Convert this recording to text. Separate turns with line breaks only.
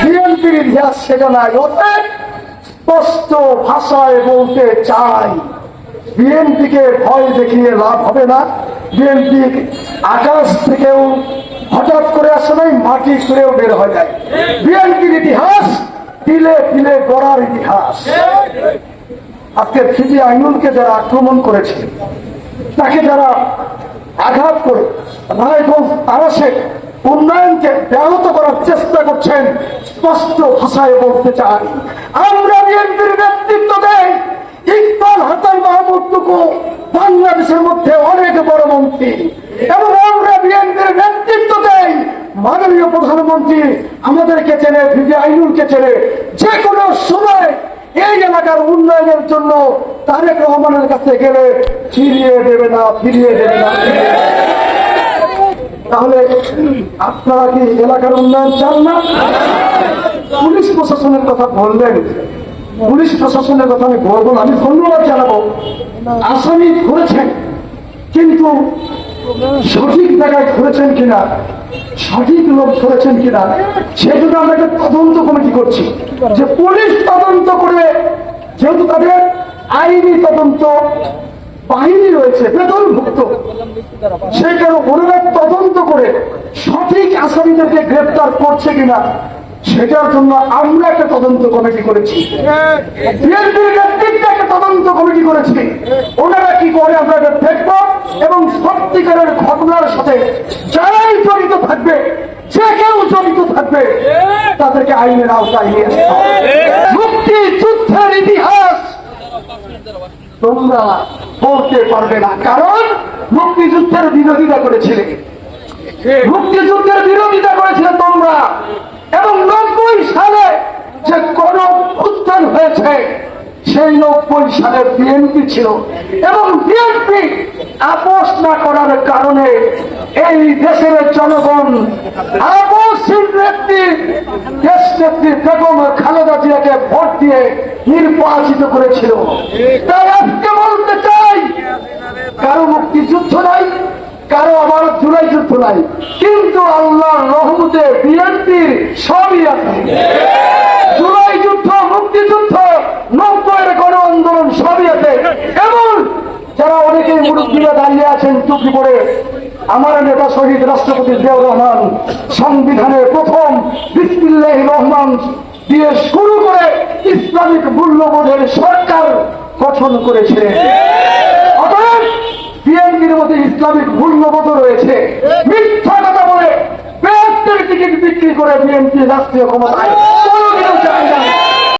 বিএনপির ইতিহাস সেটা নাই। অর্থাৎ স্পষ্ট ভাষায় বলতে চাই, বিএনপিকে ভয় দেখিয়ে লাভ হবে না। বিএনপি আকাশ থেকেও হঠাৎ করে আসে নাই, মাটি করেও বের হয়ে যায়। বিএনপির ইতিহাস তিলে তিলে গড়ার ইতিহাস। আজকে ফিজি আইনুলকে যারা আক্রমণ করেছে, তাকে যারা আঘাত করে রায়গঞ্জ আবাসের উন্নয়নকে ব্যাহত করার চেষ্টা করছেন, স্পষ্ট ভাষায় বলতে চাই, আমরা বিএনপির নেতৃত্ব দেই। ইকবাল হাসান মাহমুদ টুকু বাংলাদেশের মধ্যে অনেক বড় মন্ত্রী, এবং আমরা বিএনপির নেতৃত্ব দেই। মাননীয় প্রধানমন্ত্রী আমাদেরকে চেনে, ফিজি আইনুলকে চেনে। যে কোনো সময় এই এলাকার উন্নয়নের জন্য তারেক রহমানের কাছে গেলে ফিরিয়ে দেবে না, ফিরিয়ে দেবে না। তাহলে আপনারা কি এলাকার উন্নয়ন চান না? পুলিশ প্রশাসনের কথা বললেন, পুলিশ প্রশাসনের কথা আমি বলবো না। আমি ধন্যবাদ জানাবো, আসামি ধরেছেন, কিন্তু সঠিক জায়গায় ধরেছেন কিনা, সঠিক লোক ধরেছেন কিনা, সেজন্য আমরা একটা তদন্ত কমিটি করছি। যে পুলিশ তদন্ত করে, যেহেতু তাদের আইনি তদন্ত বাহিনী রয়েছে বেতনভুক্ত, সেই কারণে ওনারা তদন্ত করে সঠিক আসামিদেরকে গ্রেফতার করছে কিনা সেটার জন্য আমরা একটা তদন্ত কমিটি করেছি। বিএনপির নেতৃত্বে একটা তদন্ত কমিটি করেছি। ওনারা কি করে আমরা এটা দেখব, এবং সত্যিকারের ঘটনার সাথে যারাই জড়িত থাকবে, যে কেউ জড়িত থাকবে, তাদেরকে আইনের আওতায় নিয়ে আসতে হবে। মুক্তিযুদ্ধের ইতিহাস তোমরা বলতে পারবে না, কারণ মুক্তিযুদ্ধের বিরোধিতা করেছিলে, মুক্তিযুদ্ধের বিরোধিতা করেছিলে তোমরা। এবং 90 সালে যে গণ উত্থান হয়েছে, সেই 90 সালে বিএনপি ছিল, এবং বিএনপি আপোষ না করার কারণে এই দেশের জনগণ আপোষহীন নেত্রী দেশ নেত্রী বেগম খালেদা জিয়াকে ভোট দিয়ে নির্বাচিত করেছিল। তাই আজকে বলতে চাই, কারো মুক্তিযুদ্ধ নাই, কারো আবার জুলাই যুদ্ধ নাই, কিন্তু আল্লাহর রহমতে বিএনপির সবই আছে। জুলাই যুদ্ধ, মুক্তিযুদ্ধ, 90-এর গণ আন্দোলন সবই আছে। এবং যারা অনেকেই মুরব্বীরা দাঁড়িয়ে আছেন টুপি পরে, আমার নেতা শহীদ রাষ্ট্রপতি জিয়াউর রহমান সংবিধানের প্রথম বিসমিল্লাহির রহমান দিয়ে শুরু করে ইসলামিক মূল্যবোধের সরকার গঠন করেছিলেন। অতএব বিএনপির মধ্যে ইসলামিক মূল্যবোধ রয়েছে। মিথ্যা কথা বলে 72 টিকিট বিক্রি করে বিএনপি রাষ্ট্রীয় ক্ষমতায়